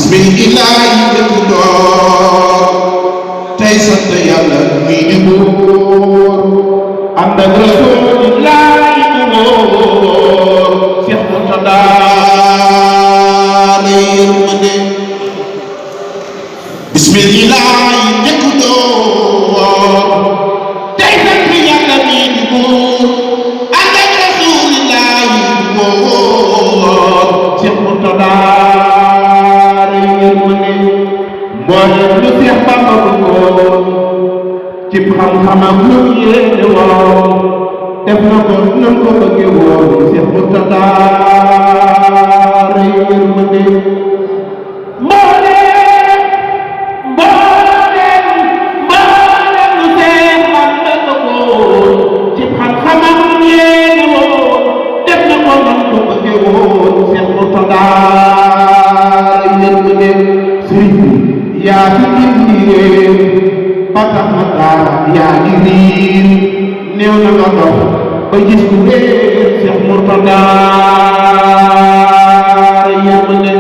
bismillahi dëkk door tey sant yàlla muy di buur ànd ak rasulillahi mu wóor Seex Murtada la yërmande bismillahi dëkk door tey sant yàlla muy di buur ànd ak rasulillahi mu wóor Seex Murtada mboolem lu Seex Bamba bëggoon ci xam-xamam lu yéene woon def na ko nam ko bëgge woon Seex Murtada rey yërmande mboolem lu Seex Bamba bëggoon ci xam-xamam yéene woon def na ko nam ko bëgge woon Seex Murtada rey yërmande yaa fi indi ba tax na daal yaa ngi riir néew na nga dox ba gis ku réer Seex Murtada yërmande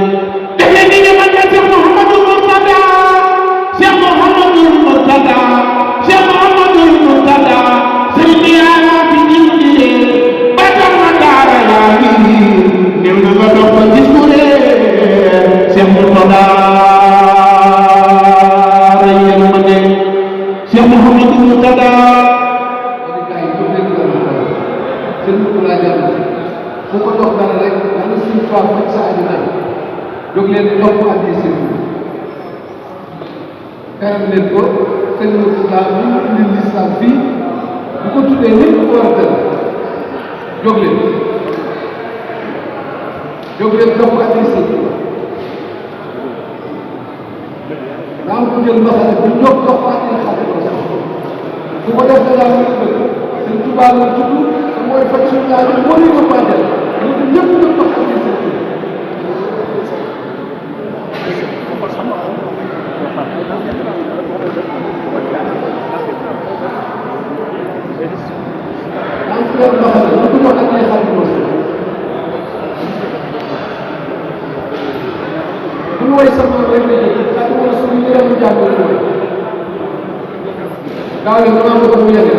def leen ni ñu mën na Seex Muhammadul Murtada Seex Muhammadul Murtada Seex Muhammadul Murtada sëriñ bi yaa fi indi ba tax na daal yaa ngi riir néew na nga dox ba gis ku réer Seex Murtada Seex Muhammadul Murtada fu ko dox dara rek dana suñu toit faj sa aju tey jóg leen dox ko addi sëñ bi teral leen ko sëñ Murtada bi mu indi lislaam fii bu ko tuddee ñëpp ko war a tëral jóg leen dox ko addi sëñ bi daa ko jël mbaxane bu jóg dox ko addi xale ko sax bu ko def da daa bëgg sëñ Tuubaa la tudd te mooy faj suñu aajo moo ñu ko màggal loolu ñëpp ñëpp dox addi sëñ bi daa ko jël mbaxane bu ko dox addi xale ko sax bu ñu woy sama rek la jóg xale wala suñu yëramu jàngal ko gaaw leen dama bëgg mu yegg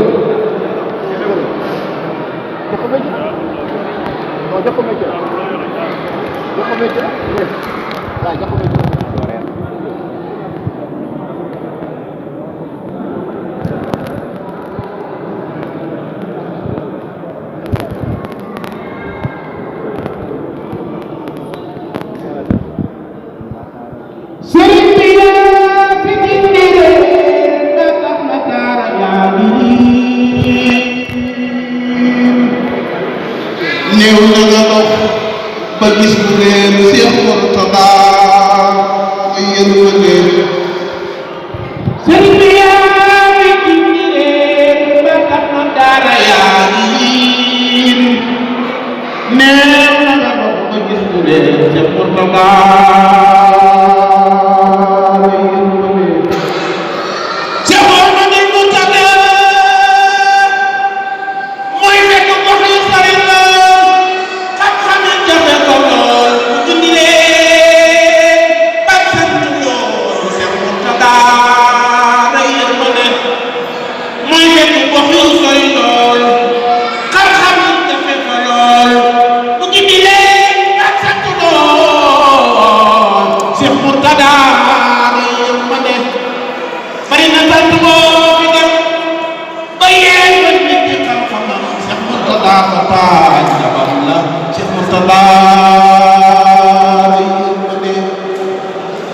néew na nga dox ba gis bu leen Seex Murtada ay yërmande sëriñ bi yaa ngi gindi leen ba tax na daara yaa ngi néew na nga dox ba gis bu leen Seex Murtada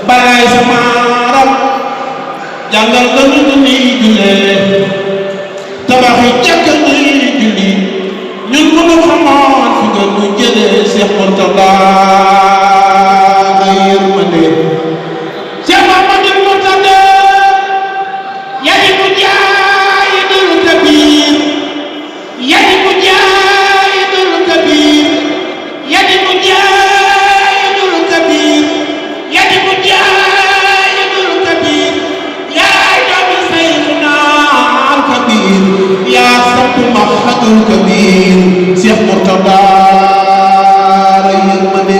balaay sama rab jàngal nga nu ñuy jullee tabaxi jàkka ñuy julli ñun mënu xamoon fi nga nu jëlee Seex Murtada ay yërmande Seex Muhammadul Murtada yadi mu jaahidul kabiir yadi mu jaahidul kabiir yadi mu jaahidul kabiir yadi mu jaahidul kabiir yaa doomi Sayxuna al kabiir yaa sant Mahmadul kabiir Seex Murtada ay yërmande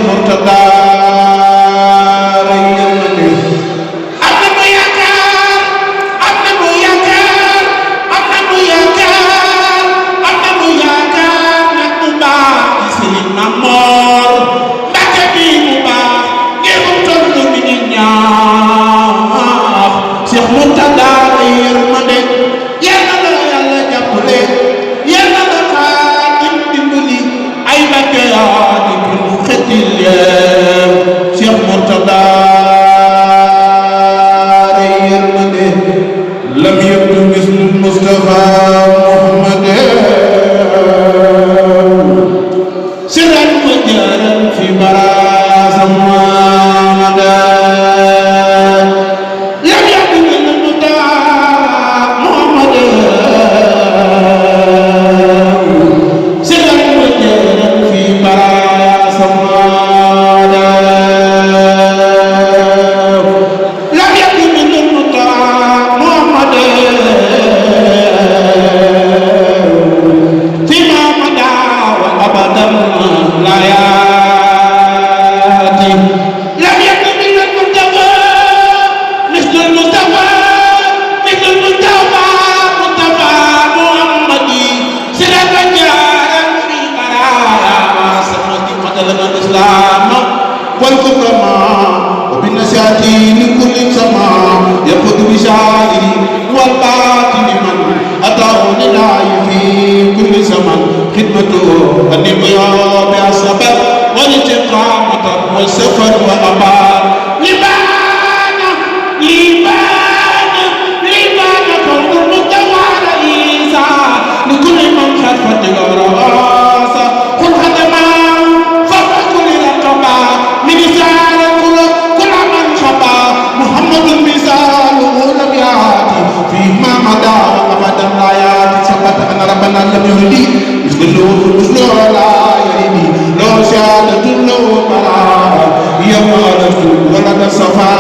Murtada لم يبدو مثل المصطفى محمد سرا وجهرا في براز محمد لم يبدو مثل المصطفى محمد سرا وجهرا في براز محمد لم يبدو مثل المصطفى فيما مدى وأبدا لا يأتي لم يكن من المصطفى مثل المصطفى مثل المصطفى مصطفى محمدي سرا جارا في برايا سمت فضلنا الإسلام والكرماء وبالنشاط لكل سماء يقود بشاري والباطن من أتاه لله في كل زمن خدمته النبياء بالصبر والاستقامة والسفر والأمان لبان كون المستوى رئيسا لكل من خلفت الرأس كل خدما فوق كل رقبة من إسرائيل كل من خبا محمد مثاله لم يأتي فيما مدى أبدا لا يأتي ثبت أن ربنا لم يهدي مثله لا يهدي لو شاء له بلا يوم ولد صفا